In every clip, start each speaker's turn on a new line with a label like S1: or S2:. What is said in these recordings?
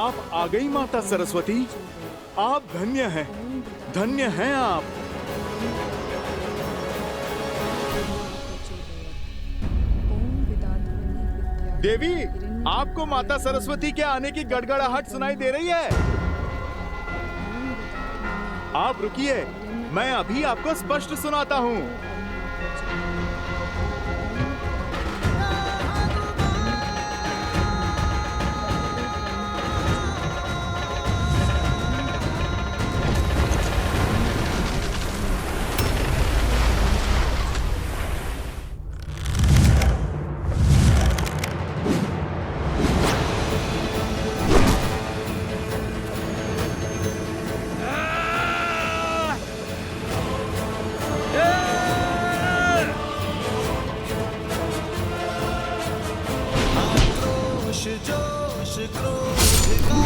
S1: आप आ गई माता सरस्वती। आप धन्य हैं, धन्य हैं आप। देवी, आपको माता सरस्वती के आने की गड़गड़ाहट सुनाई दे रही है? आप रुकिए, मैं अभी आपको स्पष्ट सुनाता हूँ।
S2: जोश क्रोध का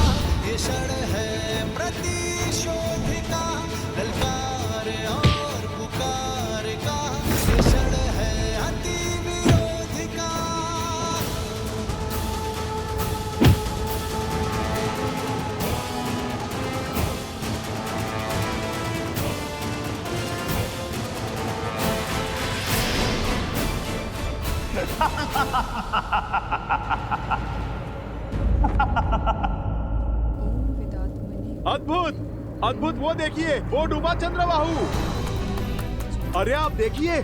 S2: ये क्षण है प्रतिशोध का, ललकार और पुकार का ये क्षण है अति विरोध का।
S1: अद्भुत, अद्भुत, वो देखिए, वो डूबा चंद्रबाहु। अरे आप देखिए,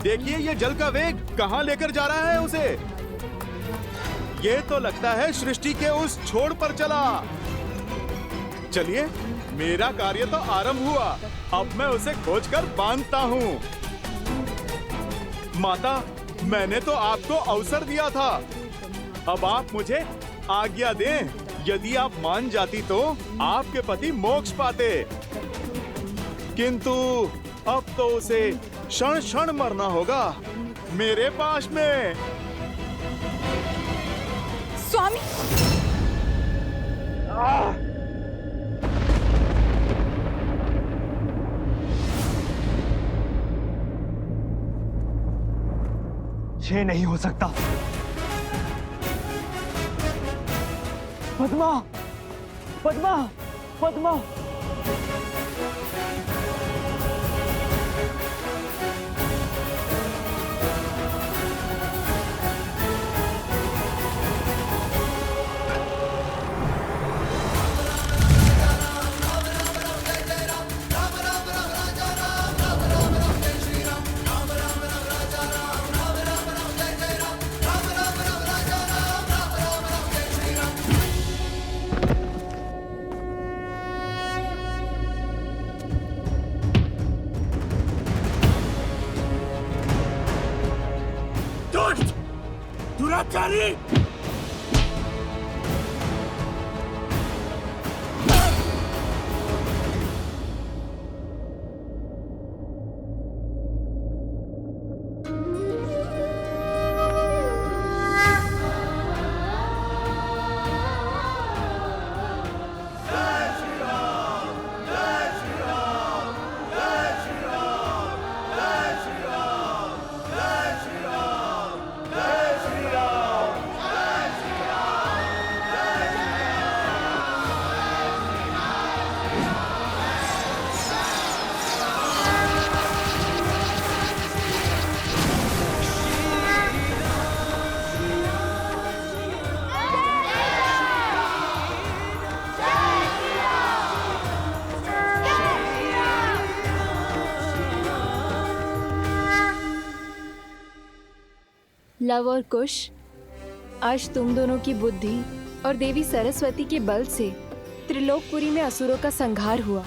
S1: देखिए ये जल का वेग कहाँ लेकर जा रहा है उसे। ये तो लगता है सृष्टि के उस छोर पर चला। चलिए, मेरा कार्य तो आरंभ हुआ। अब मैं उसे खोजकर बांधता हूँ। माता, मैंने तो आपको अवसर दिया था। अब आप मुझे आज्ञा दें। यदि आप मान जाती तो आपके पति मोक्ष पाते, किंतु अब तो उसे क्षण क्षण मरना होगा मेरे पास में।
S3: स्वामी,
S4: ये नहीं हो सकता। पद्मा, पद्मा, पद्मा।
S5: दुराचारी!
S3: लव और कुश, आज तुम दोनों की बुद्धि और देवी सरस्वती के बल से त्रिलोकपुरी में असुरों का संहार हुआ।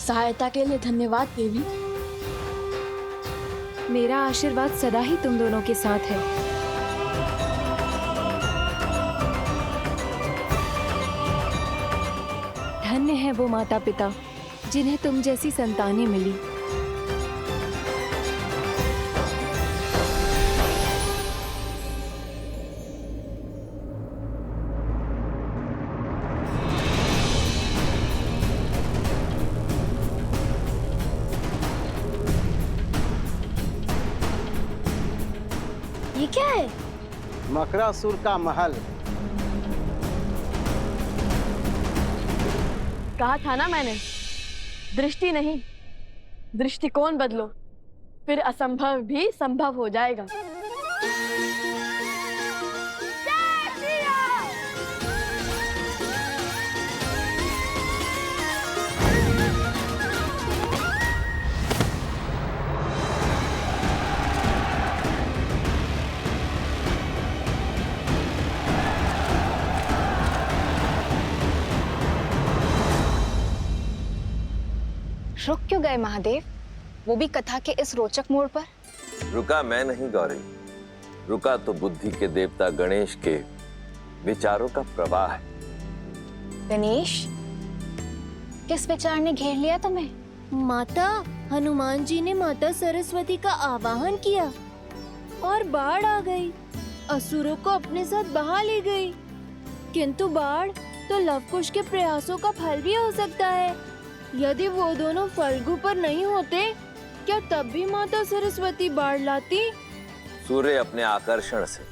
S6: सहायता के लिए धन्यवाद देवी।
S3: मेरा आशीर्वाद सदा ही तुम दोनों के साथ है। धन्य है वो माता पिता जिन्हें तुम जैसी संतानें मिली।
S6: ये क्या है?
S7: मकरासुर का महल। कहा था ना मैंने, दृष्टि नहीं दृष्टिकोण बदलो, फिर असंभव भी संभव हो जाएगा।
S3: रुक क्यों गए महादेव, वो भी कथा के इस रोचक मोड़ पर?
S8: रुका मैं नहीं गौरी, रुका तो बुद्धि के देवता गणेश के विचारों का प्रवाह है।
S3: गणेश, किस विचार ने घेर लिया तुम्हें?
S9: माता, हनुमान जी ने माता सरस्वती का आवाहन किया और बाढ़ आ गई, असुरों को अपने साथ बहा ले गई। किंतु बाढ़ तो लवकुश के प्रयासों का फल भी हो सकता है। यदि वो दोनों फल्गु पर नहीं होते, क्या तब भी माता सरस्वती बाढ़ लाती?
S8: सूर्य अपने आकर्षण से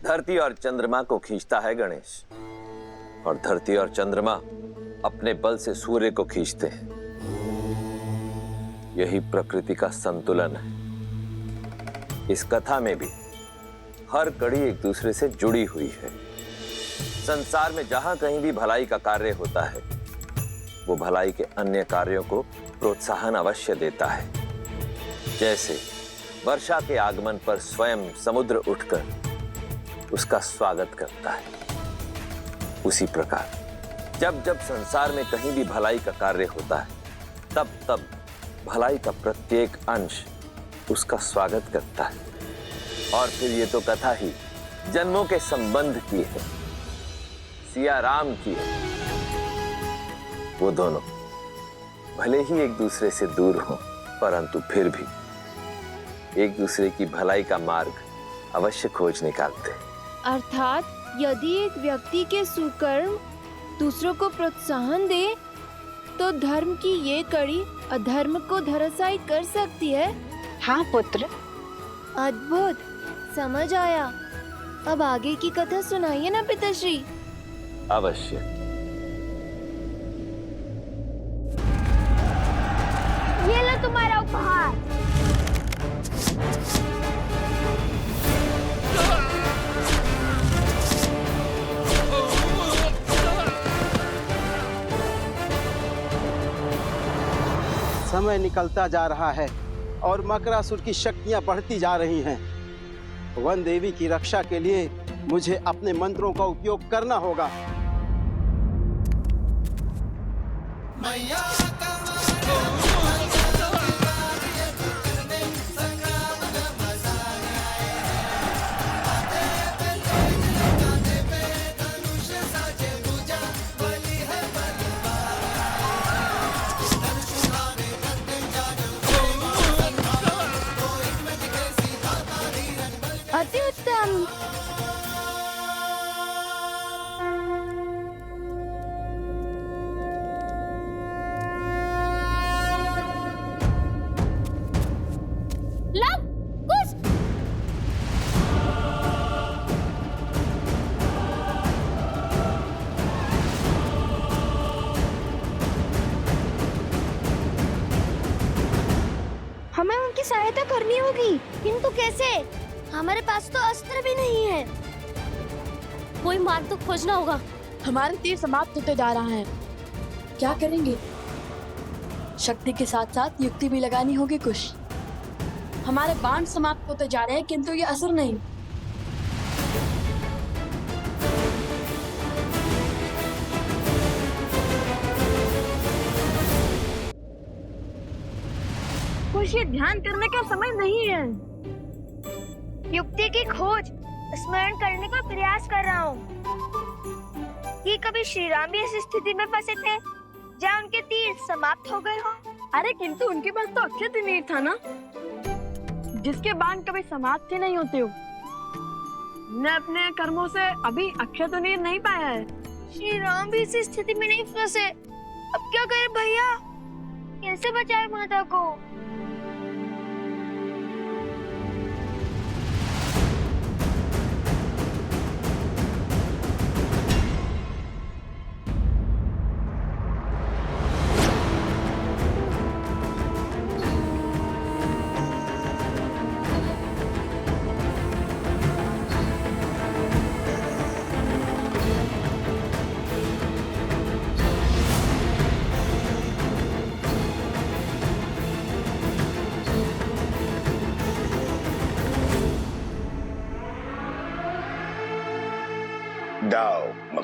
S8: धरती और चंद्रमा को खींचता है गणेश, और धरती और चंद्रमा अपने बल से सूर्य को खींचते हैं। यही प्रकृति का संतुलन है। इस कथा में भी हर कड़ी एक दूसरे से जुड़ी हुई है। संसार में जहां कहीं भी भलाई का कार्य होता है, वो भलाई के अन्य कार्यों को प्रोत्साहन अवश्य देता है। जैसे वर्षा के आगमन पर स्वयं समुद्र उठकर उसका स्वागत करता है, उसी प्रकार जब जब संसार में कहीं भी भलाई का कार्य होता है, तब तब भलाई का प्रत्येक अंश उसका स्वागत करता है। और फिर ये तो कथा ही जन्मों के संबंध की है, सिया राम की है। वो दोनों भले ही एक दूसरे से दूर हों, परंतु फिर भी एक दूसरे की भलाई का मार्ग अवश्य खोज निकालते हैं।
S9: अर्थात यदि एक व्यक्ति के सुकर्म दूसरों को प्रोत्साहन दे, तो धर्म की ये कड़ी अधर्म को धराशायी कर सकती है।
S3: हाँ पुत्र।
S9: अद्भुत, समझ आया। अब आगे की कथा सुनाइए ना पिताश्री।
S8: अवश्य।
S6: ये लो तुम्हारा उपहार।
S10: समय निकलता जा रहा है और मकरासुर की शक्तियां बढ़ती जा रही हैं। वन देवी की रक्षा के लिए मुझे अपने मंत्रों का उपयोग करना होगा।
S9: अति उत्तम। लव कुछ
S6: हमें उनकी सहायता करनी होगी, किंतु कैसे? हमारे पास तो अस्त्र भी नहीं है। कोई मार्ग तो खोजना होगा।
S7: हमारे तीर समाप्त होते जा रहा है, क्या करेंगे? शक्ति के साथ साथ युक्ति भी लगानी होगी कुछ। हमारे बाण समाप्त होते जा रहे हैं, किंतु ये असर नहीं। कुछ ये ध्यान करने का समय नहीं है।
S6: युक्ति की खोज स्मरण करने का प्रयास कर रहा हूँ। कि कभी श्री राम भी ऐसी स्थिति में फंसे थे जहाँ उनके तीर समाप्त हो गए हो।
S7: अरे किंतु उनके पास तो अक्षय तीर था ना, जिसके बाण कभी समाप्त ही नहीं होते हो। ने अपने कर्मों से अभी अक्षय तीर नहीं पाया है।
S6: श्री राम भी इस स्थिति में नहीं फंसे, अब क्या करें भैया? कैसे बचाए माता को?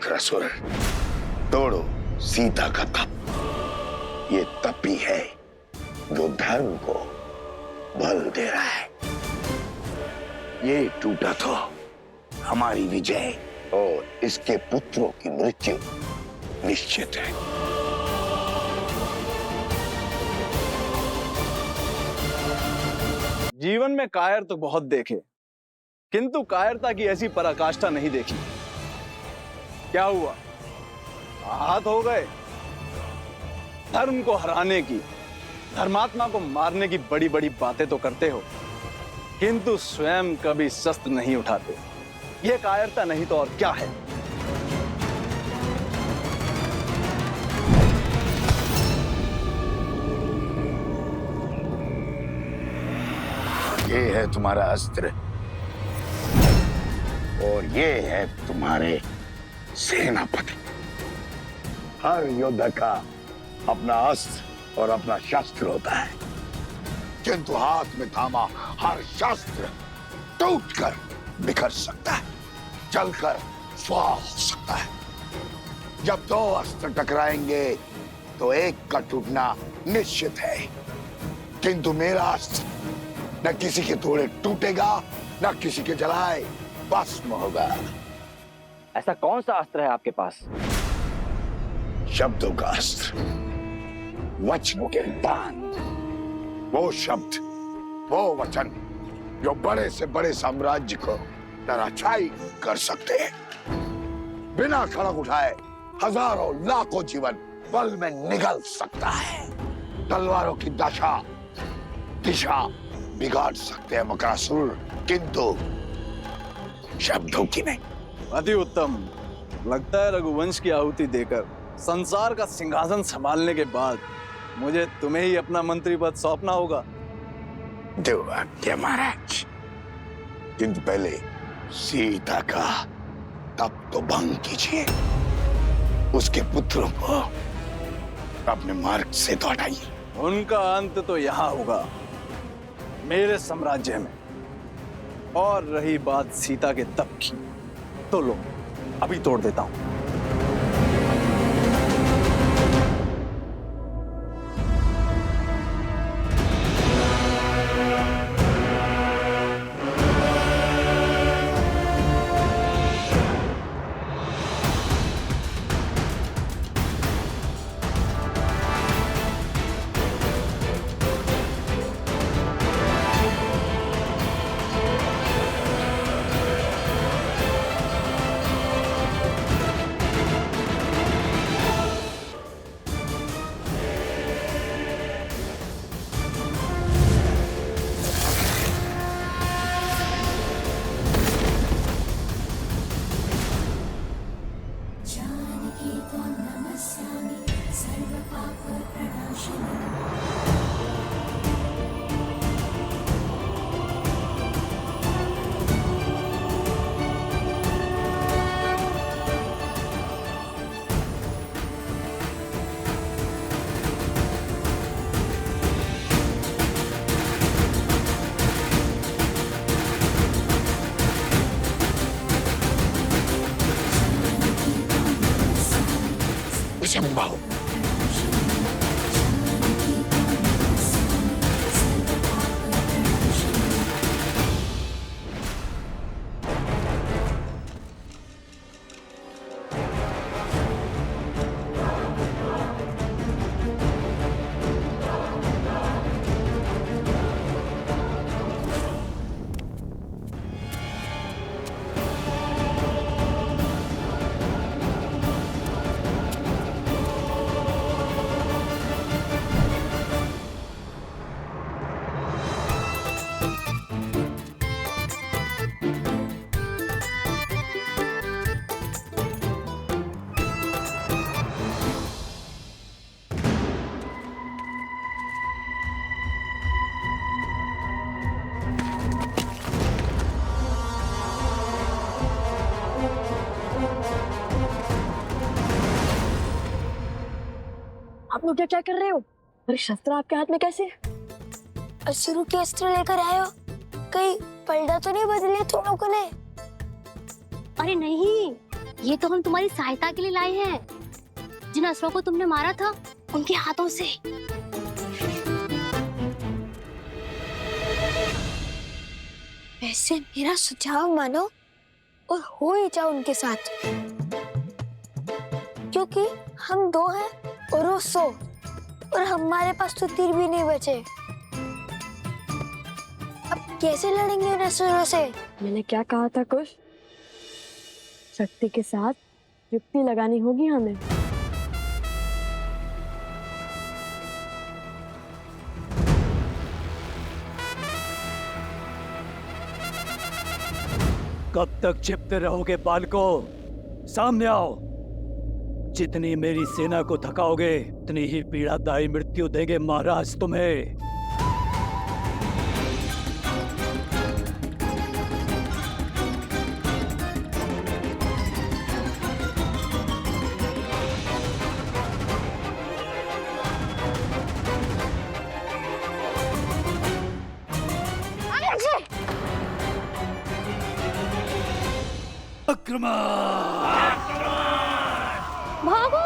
S11: मकरासुर, तोड़ो सीता का तप। ये तप ही है जो धर्म को बल दे रहा है। ये टूटा तो हमारी विजय और इसके पुत्रों की मृत्यु निश्चित है।
S1: जीवन में कायर तो बहुत देखे, किंतु कायरता की ऐसी पराकाष्ठा नहीं देखी। क्या हुआ? आहत हो गए? धर्म को हराने की, धर्मात्मा को मारने की बड़ी बड़ी बातें तो करते हो, किंतु स्वयं कभी शस्त्र नहीं उठाते। यह कायरता नहीं तो और क्या है?
S11: ये है तुम्हारा अस्त्र और ये है तुम्हारे सेनापति। हर योद्धा का अपना अस्त्र और अपना शस्त्र होता है, किंतु हाथ में थामा हर शस्त्र टूटकर बिखर सकता है, जलकर स्वाह हो सकता है। जब दो अस्त्र टकराएंगे तो एक का टूटना निश्चित है, किंतु मेरा अस्त्र न किसी के थोड़े टूटेगा, न किसी के जलाए भस्म होगा।
S4: ऐसा कौन सा अस्त्र है आपके पास?
S11: शब्दों का अस्त्र, वचनों के बाण। वो शब्द, वो वचन जो बड़े से बड़े साम्राज्य को धराशायी कर सकते हैं। बिना खड़क उठाए हजारों लाखों जीवन पल में निगल सकता है। तलवारों की दिशा बिगाड़ सकते हैं मकरासुर, किंतु शब्दों की नहीं।
S1: अति उत्तम। लगता है रघुवंश की आहुति देकर संसार का सिंहासन संभालने के बाद मुझे तुम्हें ही अपना मंत्री पद सौंपना होगा।
S11: देव आज्ञा महाराज, किंतु पहले सीता का तप तो भंग कीजिए, उसके पुत्रों को अपने मार्ग से तो हटाइए।
S1: उनका अंत तो यहाँ होगा, मेरे साम्राज्य में। और रही बात सीता के तप की, तो लो अभी तोड़ देता हूं।
S11: संभव
S7: आप लोग क्या कर रहे हो? अरे शस्त्र आपके हाथ में कैसे?
S6: असुरों के अस्त्र लेकर आए हो? कहीं पलड़ा तो नहीं बदले तुम लोगों ने?
S9: अरे नहीं,
S12: ये तो हम तुम्हारी सहायता के लिए लाए हैं। जिन असुरों को तुमने मारा था उनके हाथों से।
S6: वैसे मेरा सुझाव मानो और हो ही जाओ उनके साथ, क्योंकि हम 2 हैं और वो 100, और हमारे पास तो तीर भी नहीं बचे। अब कैसे लड़ेंगे उन असुरों से?
S7: मैंने क्या कहा था कुश? शक्ति के साथ युक्ति लगानी होगी हमें।
S5: कब तक छिपते रहोगे बालको? सामने आओ। जितनी मेरी सेना को थकाओगे उतनी ही पीड़ादायी मृत्यु देंगे महाराज तुम्हें।
S12: भागो!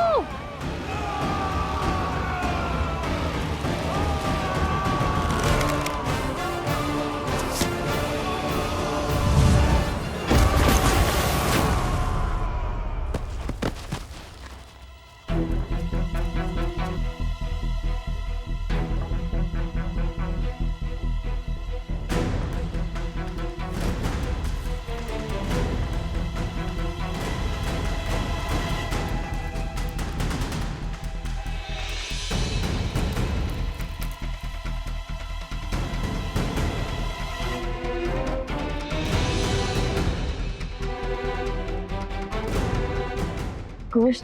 S7: कुश,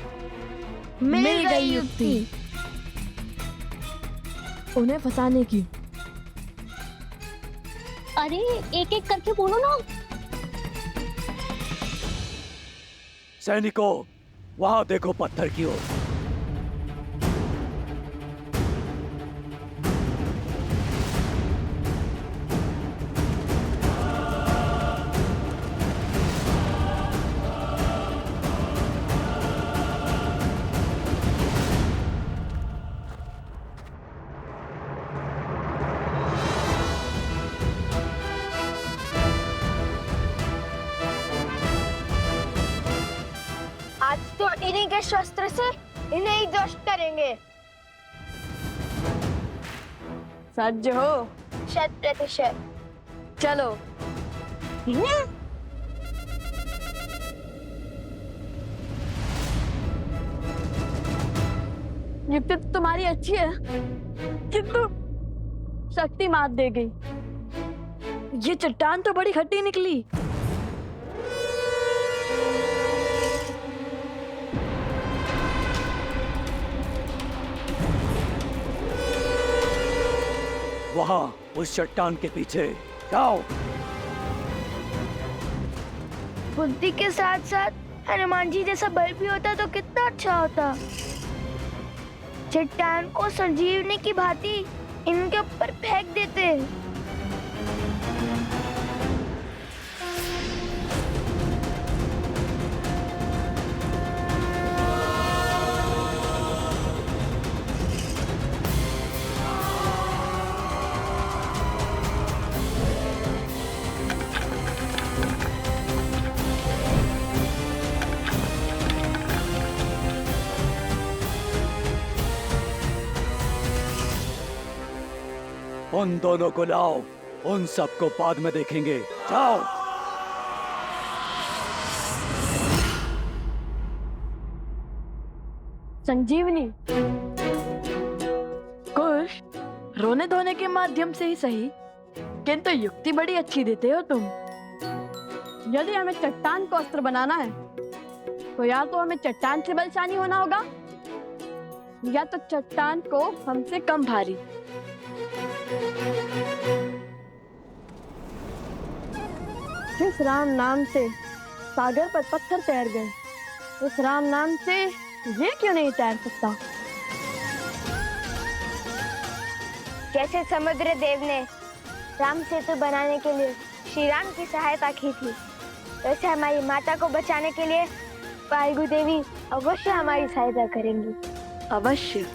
S9: मिल गई युक्ति।
S7: उन्हें फंसाने की।
S12: अरे एक एक करके बोलो ना।
S5: सैनिकों, वहां देखो पत्थर की ओर।
S6: आज तो इन्हीं के शस्त्र से इन्हें ही ध्वस्त करेंगे।
S7: सज्ज हो?
S6: 100%।
S7: चलो। युक्ति तो तुम्हारी अच्छी है, किंतु शक्ति मात दे गई। ये चट्टान तो बड़ी खट्टी निकली।
S5: वहां उस चट्टान के पीछे जाओ।
S6: बुद्धि के साथ साथ हनुमान जी जैसा बल भी होता तो कितना अच्छा होता। चट्टान को संजीवनी की भांति इनके ऊपर फेंक देते।
S5: उन दोनों को लाओ, उन सबको बाद में देखेंगे। जाओ।
S7: संजीवनी, कुश, रोने धोने के माध्यम से ही सही, किंतु युक्ति बड़ी अच्छी देते हो तुम। यदि हमें चट्टान को अस्त्र बनाना है तो या तो हमें चट्टान से बलशाली होना होगा या तो चट्टान को हमसे कम भारी। जिस राम नाम से सागर पर पत्थर तैर गए, उस राम नाम से ये क्यों नहीं तैर सकता?
S6: जैसे समुद्र देव ने राम सेतु बनाने के लिए श्री राम की सहायता की थी, वैसे हमारी माता को बचाने के लिए वाहिगुरु देवी अवश्य हमारी सहायता करेंगी।
S7: अवश्य।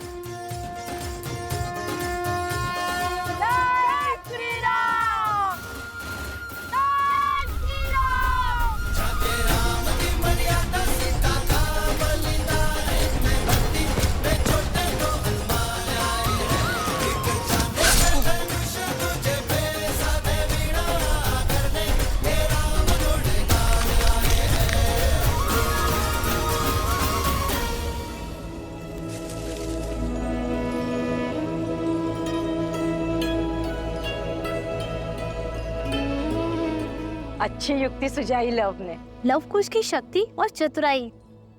S13: अच्छी युक्ति सुझाई लव ने।
S12: लव कुश की शक्ति और चतुराई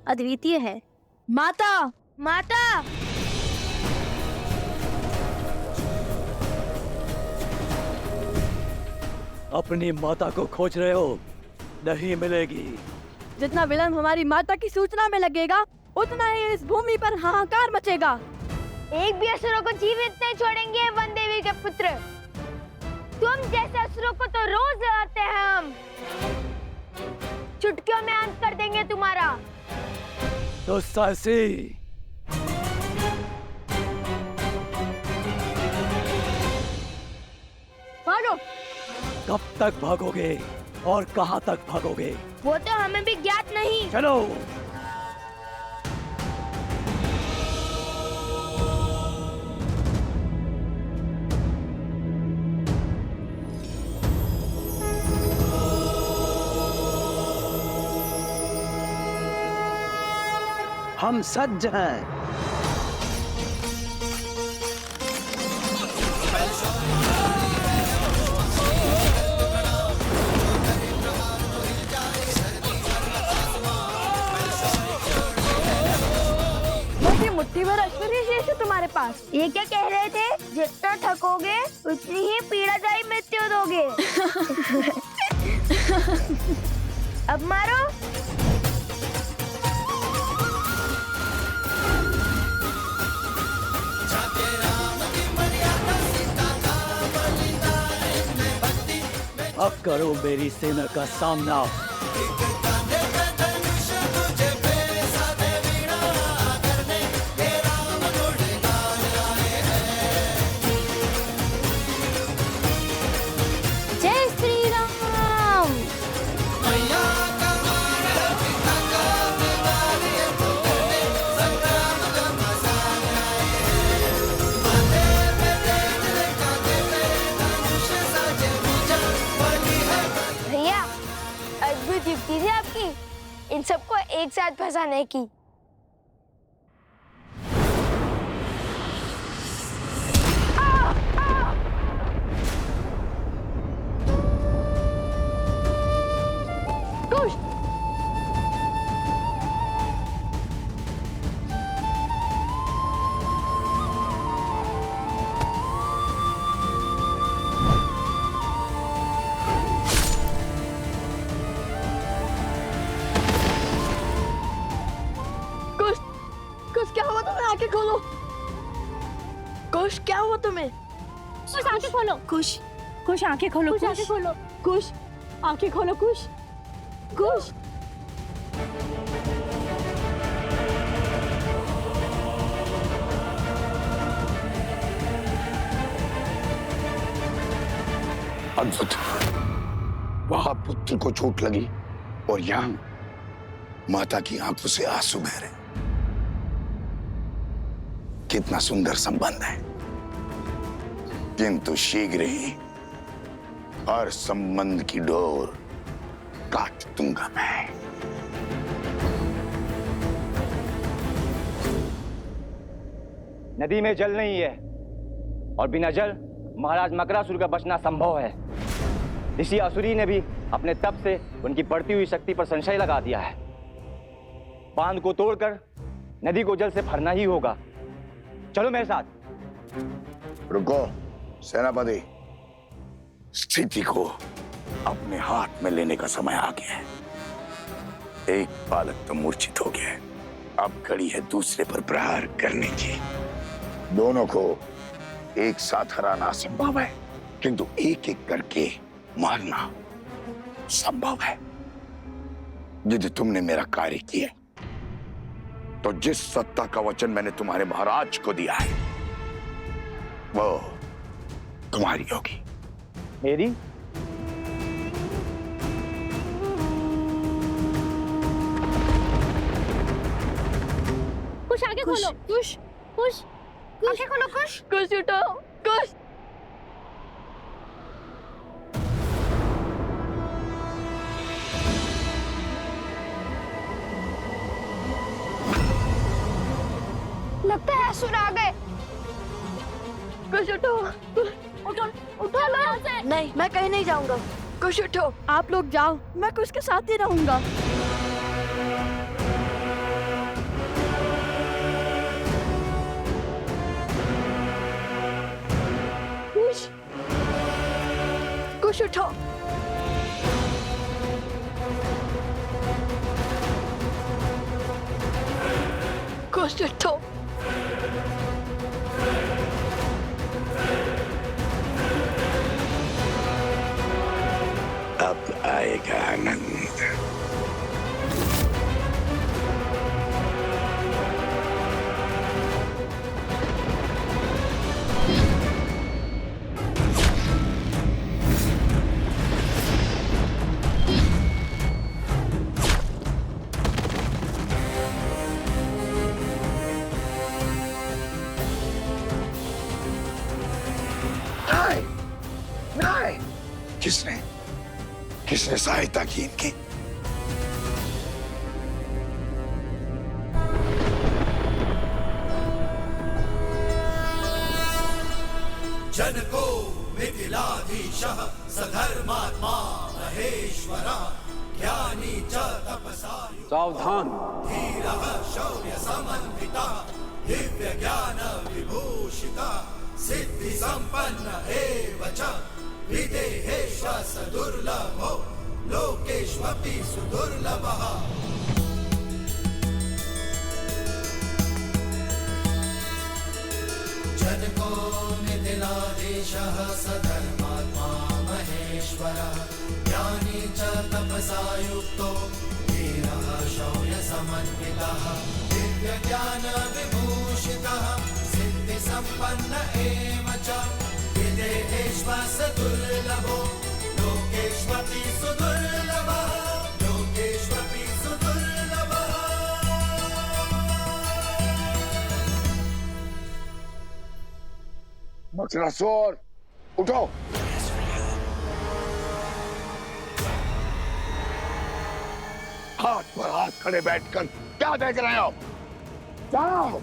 S12: अद्वितीय है।
S7: माता,
S6: माता,
S5: अपनी माता को खोज रहे हो, नहीं मिलेगी।
S7: जितना विलंब हमारी माता की सूचना में लगेगा उतना ही इस भूमि पर हाहाकार मचेगा।
S6: एक भी असुरों को जीवित नहीं छोड़ेंगे वन देवी के पुत्र। तुम जैसे असुरों को तो रोज लड़ाते हैं हम। चुटकियों में अंत कर देंगे तुम्हारा।
S5: तो साहसी,
S7: भागो।
S5: कब तक भागोगे और कहां तक भागोगे?
S6: वो तो हमें भी ज्ञात नहीं।
S5: चलो।
S10: हम सज्ज हैं।
S7: मुट्ठी भर ऐश्वर्य शेष है तुम्हारे पास।
S6: ये क्या कह रहे थे? जितना थकोगे उतनी ही पीड़ादायी मृत्यु दोगे। अब मारो।
S5: अब करो मेरी सेना का सामना।
S12: जय श्री राम।
S6: भैया, अद्भुत युक्ति थी आपकी इन सबको एक साथ फंसाने की।
S7: कुश, कुश क्या हुआ तुम्हें? आंखें खोलो। कुश क्या हुआ तुम्हें?
S12: कुश आंखें खोलो।
S7: कुश, कुश आंखें खोलो।
S12: कुश आंखें खोलो।
S7: कुश आंखें खोलो। कुश, कुश।
S11: अद्भुत। वहां पुत्र को चोट लगी और यहाँ माता की आंखों से आंसू बह रहे। कितना सुंदर संबंध है, किंतु शीघ्र ही हर संबंध की डोर काट दूंगा मैं।
S4: नदी में जल नहीं है और बिना जल महाराज मकरासुर का बचना संभव है। ऋषि असुरी ने भी अपने तप से उनकी बढ़ती हुई शक्ति पर संशय लगा दिया है। बांध को तोड़कर नदी को जल से भरना ही होगा। चलो मेरे साथ।
S11: रुको सेनापति, स्थिति को अपने हाथ में लेने का समय आ गया है। एक बालक तो मूर्छित हो गया है, अब घड़ी है दूसरे पर प्रहार करने की। दोनों को एक साथ हराना संभव है, किंतु एक एक करके मारना संभव है। यदि तुमने मेरा कार्य किया तो जिस सत्ता का वचन मैंने तुम्हारे महाराज को दिया है वो तुम्हारी होगी।
S4: मेरी?
S12: कुछ आगे खोलो। कुछ कुछ आगे खोलो। कुछ
S7: कुछ उठो। कुछ
S6: लगता है असुर आ गए।
S7: कुछ उठो। उठो उठो लो यहाँ से। नहीं, मैं कहीं नहीं जाऊंगा। कुछ उठो, आप लोग जाओ, मैं कुछ के साथ ही रहूंगा। कुछ उठो। कुछ उठो।
S11: अब आएगा आनंद। नहीं, किसने सहायता की इनकी?
S2: जनको मिथिलाधीशः सधर्मात्मा महेश्वरः ज्ञानी च तपसा
S10: सावधान।
S2: धीरः शौर्य समन्वितः दिव्य ज्ञान विभूषितः सिद्धि संपन्न एव च विदेहेश सदुर्लभो लोकेष्वपि सुदुर्लभः। जनको मिथिलाधीशः सधर्मात्मा महेश्वरः ज्ञानी च तपसा युक्तो धीरः शौर्य समन्वितः दिव्य ज्ञान विभूषितः सिद्धि संपन्न एव च विदेहेष्व सदुर्लभो लोकेष्वपि सुदुर्लभः लोकेष्वपि सुदुर्लभः।
S11: मकरासुर उठो। हाथ पर हाथ खड़े बैठकर क्या देख रहे हो? जाओ,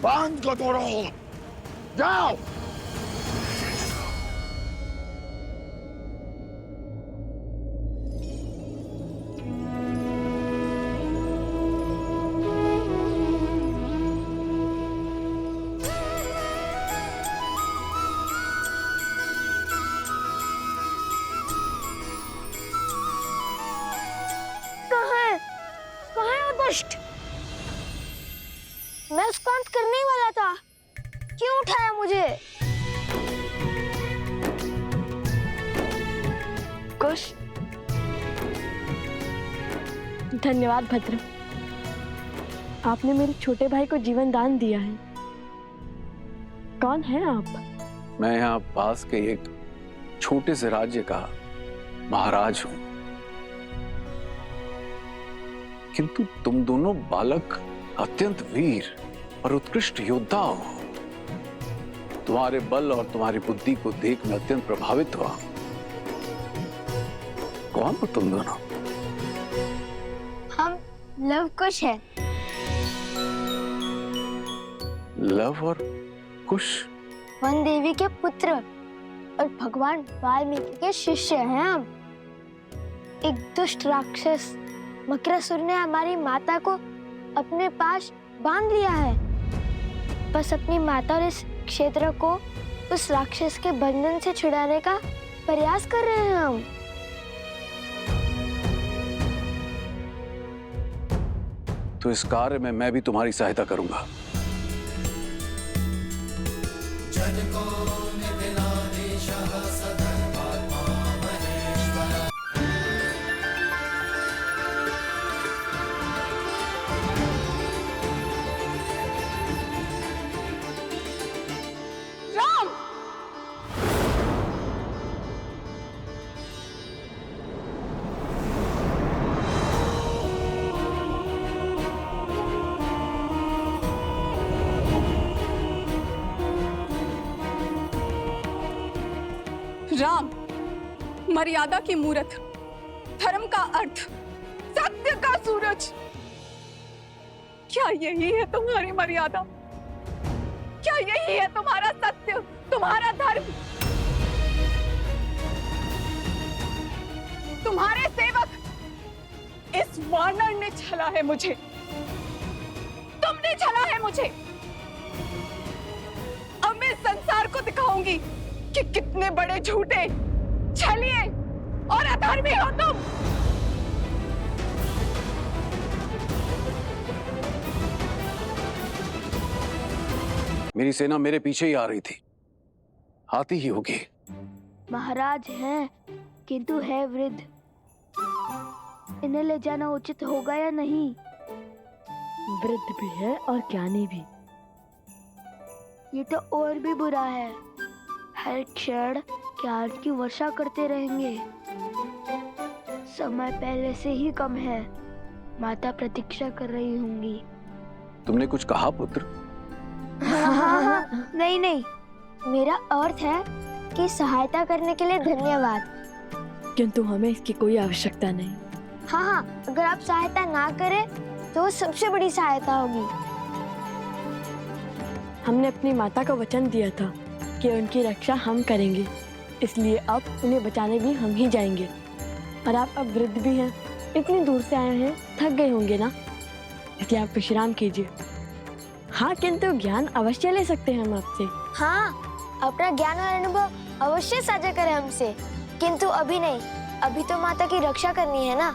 S11: बांध को तोड़ो। जाओ।
S6: मैं उसको अंत करने ही वाला था, क्यों उठाया मुझे?
S7: कुश, धन्यवाद भद्र। आपने मेरे छोटे भाई को जीवन दान दिया है। कौन है आप?
S14: मैं यहाँ पास के एक छोटे से राज्य का महाराज हूं, किंतु तुम दोनों बालक अत्यंत वीर और उत्कृष्ट योद्धा हो। तुम्हारे बल और तुम्हारी बुद्धि को देख मैं अत्यंत प्रभावित हुआ। कौन हो तुम दोनों?
S6: हम लव कुश है।
S14: लव और कुश?
S6: वन देवी के पुत्र और भगवान वाल्मीकि के शिष्य हैं हम। एक दुष्ट राक्षस मकरासुर ने हमारी माता को अपने पास बांध लिया है। बस अपनी माता और इस क्षेत्र को उस राक्षस के बंधन से छुड़ाने का प्रयास कर रहे हैं हम।
S14: तो इस कार्य में मैं भी तुम्हारी सहायता करूंगा।
S15: राम मर्यादा की मूरत, धर्म का अर्थ, सत्य का सूरज। क्या यही है तुम्हारी मर्यादा? क्या यही है तुम्हारा सत्य, तुम्हारा धर्म? तुम्हारे सेवक इस वानर ने छला है मुझे, तुमने छला है मुझे। अब मैं संसार को दिखाऊंगी कि कितने बड़े झूठे, छलिए और अधर्मी हो तुम।
S14: मेरी सेना मेरे पीछे ही आ रही थी, आती ही होगी।
S6: महाराज हैं, किंतु है वृद्ध। इन्हें ले जाना उचित होगा या नहीं?
S7: वृद्ध भी है और ज्ञानी भी।
S6: ये तो और भी बुरा है। हर क्षण ज्ञान की वर्षा करते रहेंगे। समय पहले से ही कम है। माता प्रतीक्षा कर रही होंगी।
S14: तुमने कुछ कहा पुत्र?
S6: हाँ, नहीं नहीं, मेरा अर्थ है कि सहायता करने के लिए धन्यवाद।
S7: किंतु हमें इसकी कोई आवश्यकता नहीं।
S6: हाँ, अगर आप सहायता ना करें तो सबसे बड़ी सहायता होगी।
S7: हमने अपनी माता को वचन दिया था कि उनकी रक्षा हम करेंगे, इसलिए अब उन्हें बचाने भी हम ही जाएंगे। और आप अब वृद्ध भी हैं, इतनी दूर से आए हैं, थक गए होंगे ना, इसलिए आप विश्राम कीजिए। हाँ, किंतु ज्ञान अवश्य ले सकते हैं हम आपसे।
S6: हाँ, अपना ज्ञान और अनुभव अवश्य साझा करें हमसे, किंतु अभी नहीं। अभी तो माता की रक्षा करनी है ना।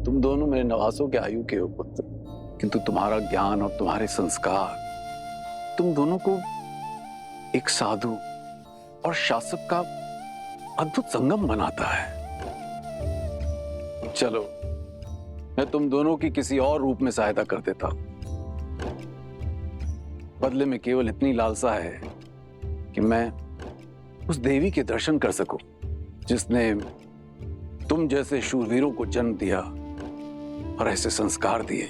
S14: तुम दोनों मेरे नवासों के आयु के हो पुत्र, किंतु तुम्हारा ज्ञान और तुम्हारे संस्कार तुम दोनों को एक साधु और शासक का अद्भुत संगम बनाता है। चलो, मैं तुम दोनों की किसी और रूप में सहायता कर देता हूं। बदले में केवल इतनी लालसा है कि मैं उस देवी के दर्शन कर सकूं जिसने तुम जैसे शूरवीरों को जन्म दिया और ऐसे संस्कार दिए।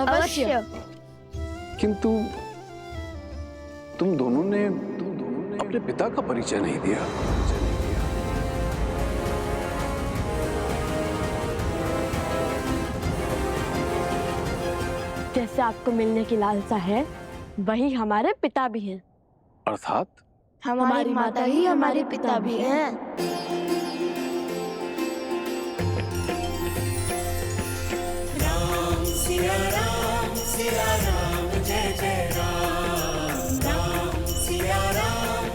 S6: अवश्य।
S14: किंतु तुम दोनों ने अपने पिता का परिचय नहीं दिया।
S7: जैसे आपको मिलने की लालसा है, वही हमारे पिता भी हैं।
S14: अर्थात
S6: हमारी माता ही हमारे पिता भी हैं।
S2: राम सिया राम जय जय राम। राम सिया राम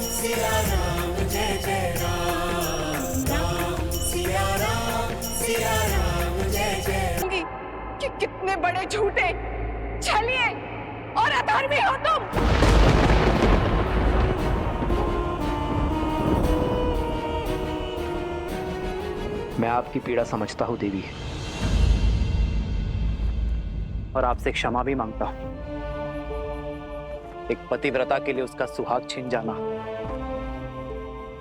S2: जय जय राम। राम सिया राम जय जय।
S15: कि कितने बड़े झूठे, छलिए और अधर्मी हो तुम।
S16: मैं आपकी पीड़ा समझता हूं देवी, और आपसे क्षमा भी मांगता हूं। एक पतिव्रता के लिए उसका सुहाग छीन जाना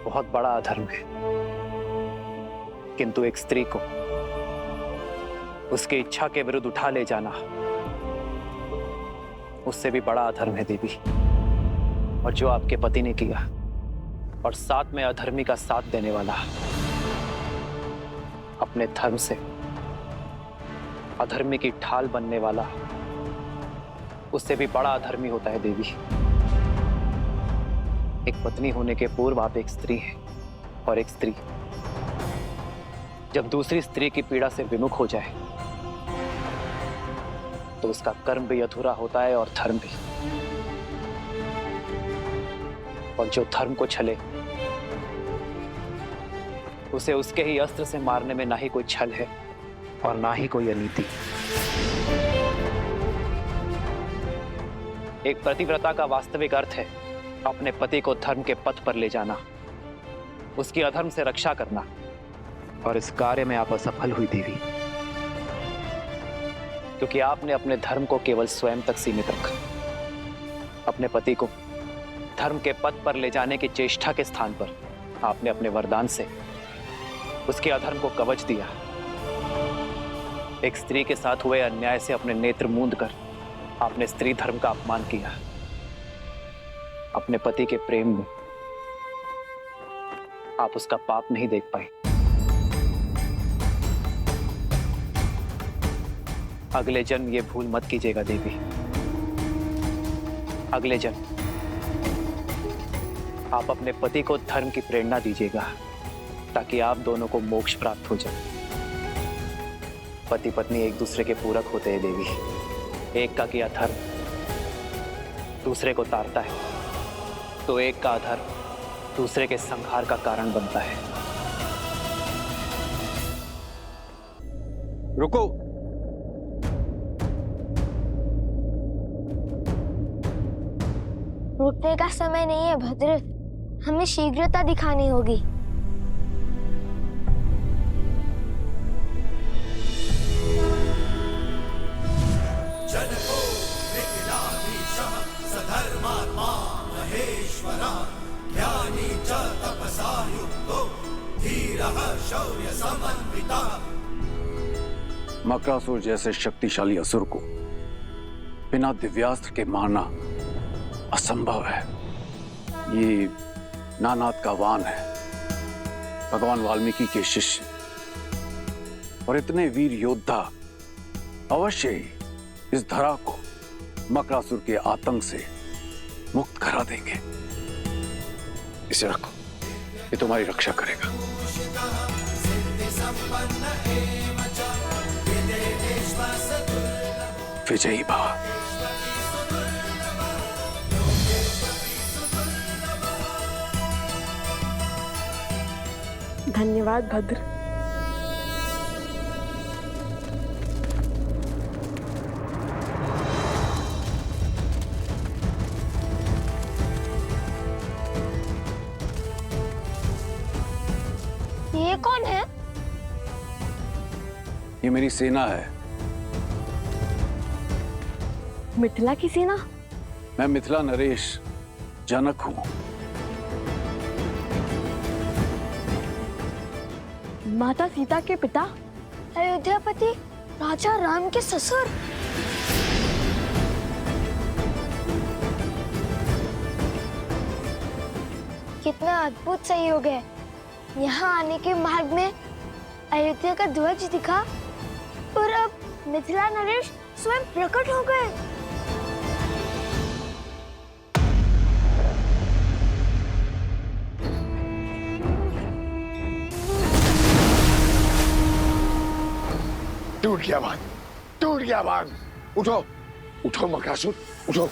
S16: बहुत बड़ा अधर्म है, किंतु एक स्त्री को उसकी इच्छा के विरुद्ध उठा ले जाना उससे भी बड़ा अधर्म है देवी। और जो आपके पति ने किया, और साथ में अधर्मी का साथ देने वाला, अपने धर्म से अधर्मी की ढाल बनने वाला, उससे भी बड़ा अधर्मी होता है देवी। एक पत्नी होने के पूर्व आप एक स्त्री हैं, और एक स्त्री जब दूसरी स्त्री की पीड़ा से विमुख हो जाए तो उसका कर्म भी अधूरा होता है और धर्म भी। और जो धर्म को छले उसे उसके ही अस्त्र से मारने में ना ही कोई छल है और ना ही कोई अनीति। एक पतिव्रता का वास्तविक अर्थ है अपने पति को धर्म के पथ पर ले जाना, उसकी अधर्म से रक्षा करना, और इस कार्य में आप असफल हुई देवी, क्योंकि आपने अपने धर्म को केवल स्वयं तक सीमित रखा। अपने पति को धर्म के पथ पर ले जाने की चेष्टा के स्थान पर आपने अपने वरदान से उसके अधर्म को कवच दिया, एक स्त्री के साथ हुए अन्याय से अपने नेत्र मूंद कर आपने स्त्री धर्म का अपमान किया। अपने पति के प्रेम में आप उसका पाप नहीं देख पाए। अगले जन्म ये भूल मत कीजिएगा देवी। अगले जन्म आप अपने पति को धर्म की प्रेरणा दीजिएगा ताकि आप दोनों को मोक्ष प्राप्त हो जाए। पति पत्नी एक दूसरे के पूरक होते हैं देवी। एक का किया धर्म दूसरे को तारता है, तो एक का अधर्म दूसरे के संहार का कारण बनता है।
S10: रुको।
S6: रुकने का समय नहीं है भद्र, हमें शीघ्रता दिखानी होगी।
S2: जनको मिथिलाधीशः सधर्मात्मा महेश्वरः ज्ञानी च तपसा युक्तो धीरः शौर्य समन्वितः।
S14: मकरासुर जैसे शक्तिशाली असुर को बिना दिव्यास्त्र के मारना असंभव है। ये नानाद का वान है, भगवान वाल्मीकि के शिष्य, और इतने वीर योद्धा अवश्य ही इस धरा को मकरासुर के आतंक से मुक्त करा देंगे। इसे रखो, ये तुम्हारी रक्षा करेगा। विजयी भव।
S7: धन्यवाद भद्र।
S6: ये कौन है?
S14: ये मेरी सेना है।
S7: मिथिला की सेना?
S14: मैं मिथिला नरेश जनक हूं।
S7: माता सीता के पिता?
S6: अयोध्यापति राजा राम के ससुर। कितना अद्भुत संयोग है। यहाँ आने के मार्ग में अयोध्या का ध्वज दिखा और अब मिथिला नरेश स्वयं प्रकट हो गए।
S11: टूट गया बांध, टूट गया बांध। उठो, उठो मकरासुर, उठो।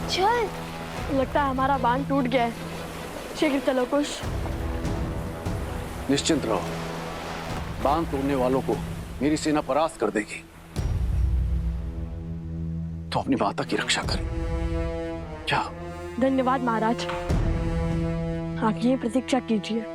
S6: चल।
S7: लगता है हमारा बांध टूट गया है। शीघ्र चलो कुश।
S14: निश्चिंत रहो, बांध तोड़ने वालों को मेरी सेना परास्त कर देगी। तो अपनी माता की रक्षा करें। क्या?
S7: धन्यवाद महाराज। आगे प्रतीक्षा कीजिए।